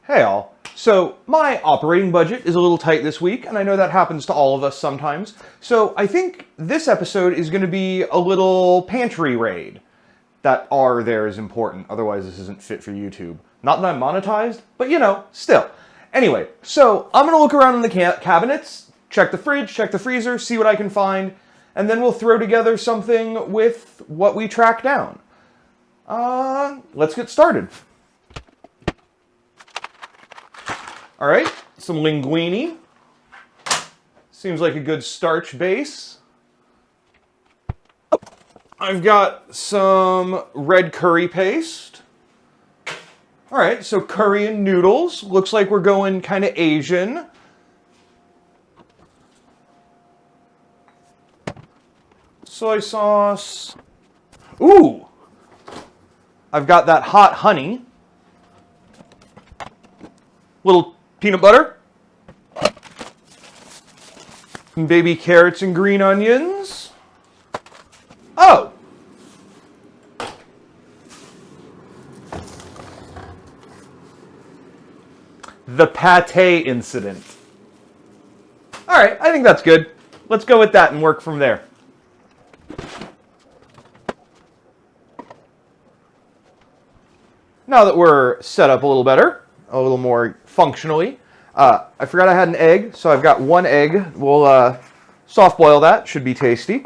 Hey all. So my operating budget is a little tight this week, and I know that happens to all of us sometimes. So I think this episode is going to be a little pantry raid. That R there is important, otherwise this isn't fit for YouTube. Not that I'm monetized, but you know, still. Anyway, so I'm going to look around in the cabinets, check the fridge, check the freezer, see what I can find, and then we'll throw together something with what we track down. Let's get started. All right, some linguine. Seems like a good starch base. I've got some red curry paste. All right, so curry and noodles. Looks like we're going kind of Asian. Soy sauce. Ooh! I've got that hot honey. Little peanut butter. Some baby carrots and green onions. Oh! The pate incident. All right, I think that's good. Let's go with that and work from there. Now that we're set up a little better, a little more functionally, I forgot I had an egg, so I've got one egg. We'll soft boil that. Should be tasty.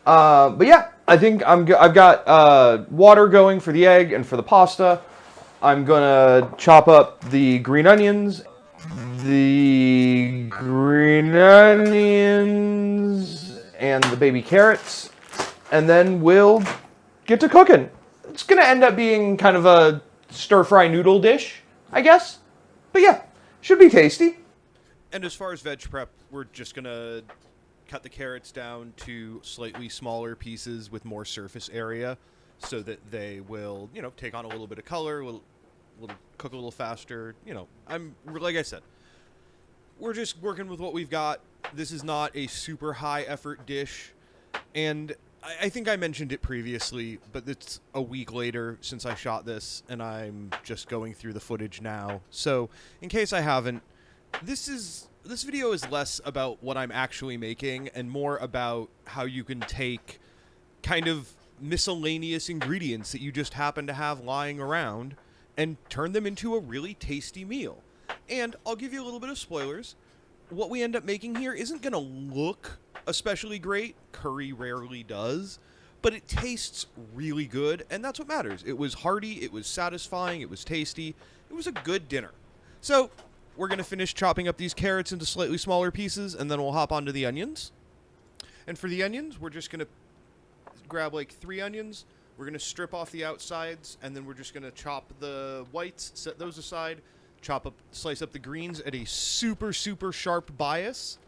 But yeah, I think I've got water going for the egg and for the pasta. I'm gonna chop up the green onions, and the baby carrots, and then we'll get to cooking. It's gonna end up being kind of a stir-fry noodle dish, I guess. But yeah, should be tasty. And as far as veg prep, we're just gonna cut the carrots down to slightly smaller pieces with more surface area so that they will, take on a little bit of color, will cook a little faster. Like I said, we're just working with what we've got. This is not a super high effort dish, and I think I mentioned it previously, but it's a week later since I shot this, and I'm just going through the footage now. So, in case I haven't, this video is less about what I'm actually making and more about how you can take kind of miscellaneous ingredients that you just happen to have lying around and turn them into a really tasty meal. And I'll give you a little bit of spoilers. What we end up making here isn't going to look especially great. Curry rarely does, but it tastes really good, and that's what matters. It was hearty, it was satisfying, it was tasty. It was a good dinner. So we're going to finish chopping up these carrots into slightly smaller pieces, and then we'll hop onto the onions. And for the onions, we're just going to grab like 3 onions. We're going to strip off the outsides, and then we're just going to chop the whites, set those aside, slice up the greens at a super, super sharp bias,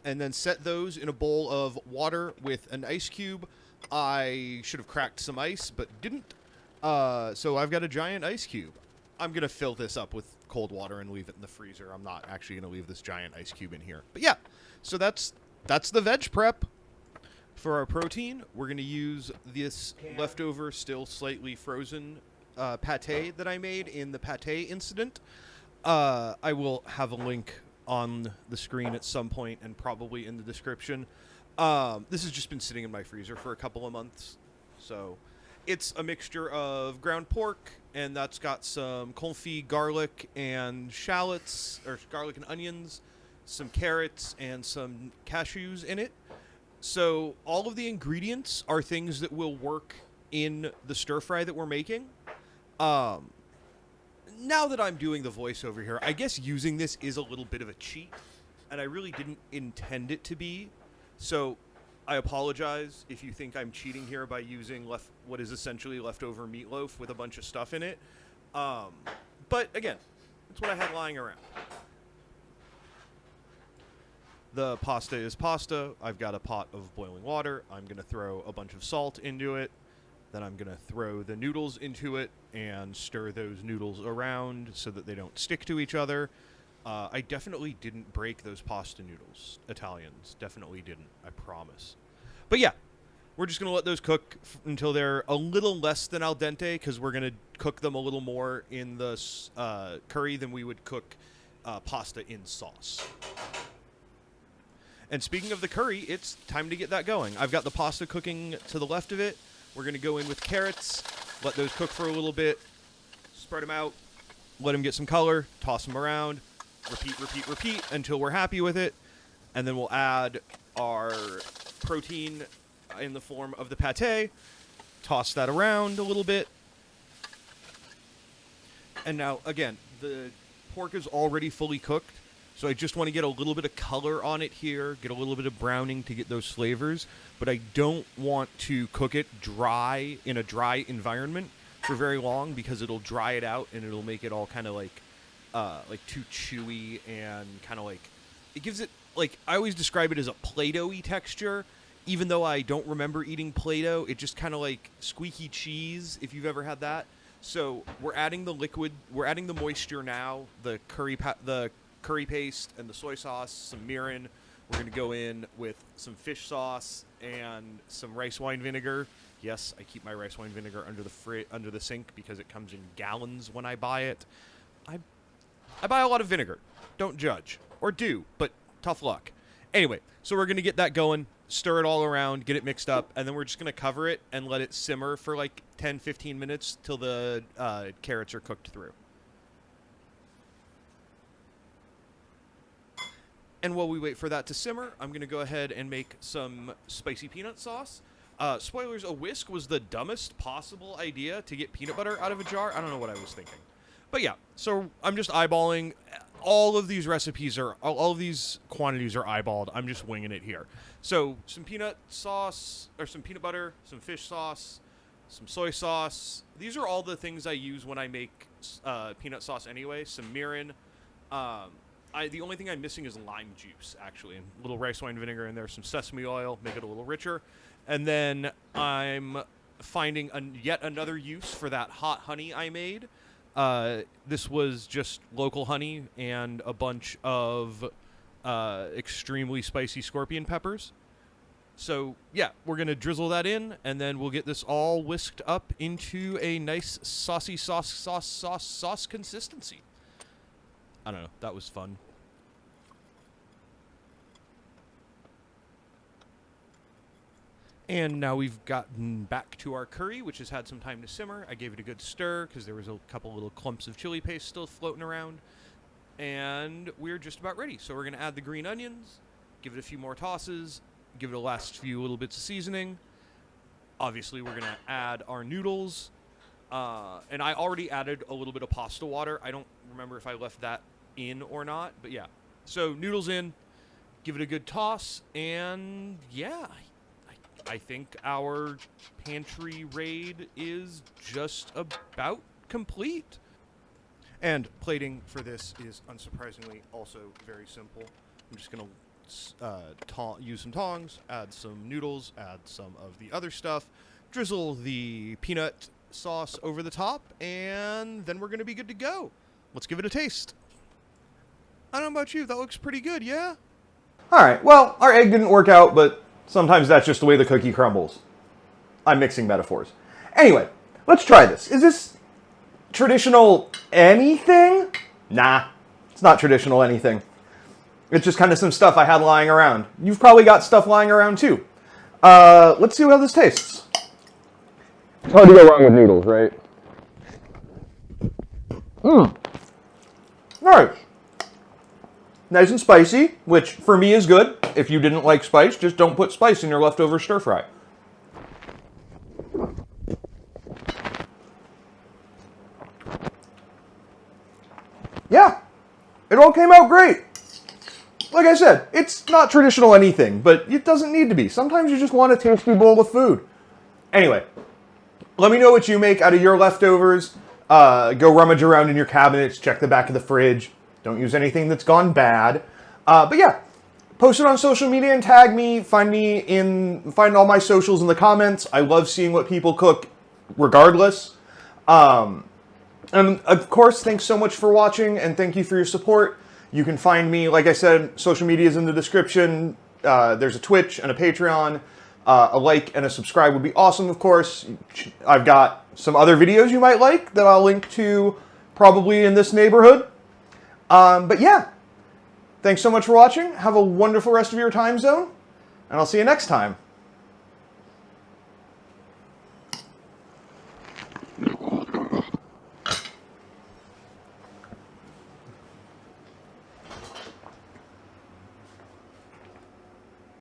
and then set those in a bowl of water with an ice cube. I should have cracked some ice, but didn't. So I've got a giant ice cube. I'm going to fill this up with cold water and leave it in the freezer. I'm not actually going to leave this giant ice cube in here. But yeah, so that's the veg prep. For our protein, we're going to use this leftover, still slightly frozen pate that I made in the pate incident. I will have a link on the screen at some point and probably in the description. This has just been sitting in my freezer for a couple of months. So it's a mixture of ground pork, and that's got some confit garlic and shallots, or garlic and onions, some carrots, and some cashews in it. So all of the ingredients are things that will work in the stir fry that we're making. Now that I'm doing the voiceover here, I guess using this is a little bit of a cheat, and I really didn't intend it to be. So I apologize if you think I'm cheating here by using what is essentially leftover meatloaf with a bunch of stuff in it. But again, it's what I had lying around. The pasta is pasta. I've got a pot of boiling water. I'm going to throw a bunch of salt into it. Then I'm going to throw the noodles into it and stir those noodles around so that they don't stick to each other. I definitely didn't break those pasta noodles. Italians definitely didn't, I promise. But yeah, we're just going to let those cook until they're a little less than al dente, because we're going to cook them a little more in the curry than we would cook pasta in sauce. And speaking of the curry, it's time to get that going. I've got the pasta cooking to the left of it. We're going to go in with carrots, let those cook for a little bit, spread them out, let them get some color, toss them around, repeat until we're happy with it. And then we'll add our protein in the form of the pate, toss that around a little bit. And now, again, the pork is already fully cooked, so I just want to get a little bit of color on it here, get a little bit of browning to get those flavors, but I don't want to cook it dry in a dry environment for very long, because it'll dry it out and it'll make it all kind of like too chewy, and kind of like, it gives it, like, I always describe it as a Play-Doh-y texture. Even though I don't remember eating Play-Doh, it just kind of like squeaky cheese, if you've ever had that. So we're adding the liquid, we're adding the moisture now, the curry paste and the soy sauce, some mirin. We're going to go in with some fish sauce and some rice wine vinegar. Yes, I keep my rice wine vinegar under the sink because it comes in gallons when I buy it. I buy a lot of vinegar. Don't judge. Or do, but tough luck. Anyway, so we're going to get that going, stir it all around, get it mixed up, and then we're just going to cover it and let it simmer for like 10-15 minutes till the carrots are cooked through. And while we wait for that to simmer, I'm going to go ahead and make some spicy peanut sauce. Spoilers, a whisk was the dumbest possible idea to get peanut butter out of a jar. I don't know what I was thinking. But yeah, so I'm just eyeballing. All of these recipes are, all of these quantities are eyeballed. I'm just winging it here. So some peanut sauce, or some peanut butter, some fish sauce, some soy sauce. These are all the things I use when I make peanut sauce anyway. Some mirin. The only thing I'm missing is lime juice, actually, and a little rice wine vinegar in there, some sesame oil, make it a little richer. And then I'm finding yet another use for that hot honey I made. This was just local honey and a bunch of extremely spicy scorpion peppers. So, yeah, we're going to drizzle that in, and then we'll get this all whisked up into a nice saucy sauce consistency. I don't know. That was fun. And now we've gotten back to our curry, which has had some time to simmer. I gave it a good stir because there was a couple little clumps of chili paste still floating around. And we're just about ready. So we're going to add the green onions, give it a few more tosses, give it a last few little bits of seasoning. Obviously, we're going to add our noodles. And I already added a little bit of pasta water. I don't remember if I left that in or not, but yeah. So noodles in, give it a good toss, and yeah, I think our pantry raid is just about complete. And plating for this is unsurprisingly also very simple. I'm just going to use some tongs, add some noodles, add some of the other stuff, drizzle the peanut sauce over the top, and then we're going to be good to go. Let's give it a taste. I don't know about you, that looks pretty good, yeah? Alright, well, our egg didn't work out, but sometimes that's just the way the cookie crumbles. I'm mixing metaphors. Anyway, let's try this. Is this traditional anything? Nah, it's not traditional anything. It's just kind of some stuff I had lying around. You've probably got stuff lying around too. Let's see how this tastes. It's hard to go wrong with noodles, right? Nice. Nice and spicy, which for me is good. If you didn't like spice, just don't put spice in your leftover stir fry. Yeah, it all came out great. Like I said, it's not traditional anything, but it doesn't need to be. Sometimes you just want a tasty bowl of food. Anyway, let me know what you make out of your leftovers. Go rummage around in your cabinets, check the back of the fridge. Don't use anything that's gone bad. But yeah, post it on social media and tag me. Find all my socials in the comments. I love seeing what people cook regardless. And of course, thanks so much for watching, and thank you for your support. You can find me, like I said, social media is in the description. There's a Twitch and a Patreon. A like and a subscribe would be awesome, of course. I've got some other videos you might like that I'll link to probably in this neighborhood. But yeah, thanks so much for watching. Have a wonderful rest of your time zone, and I'll see you next time.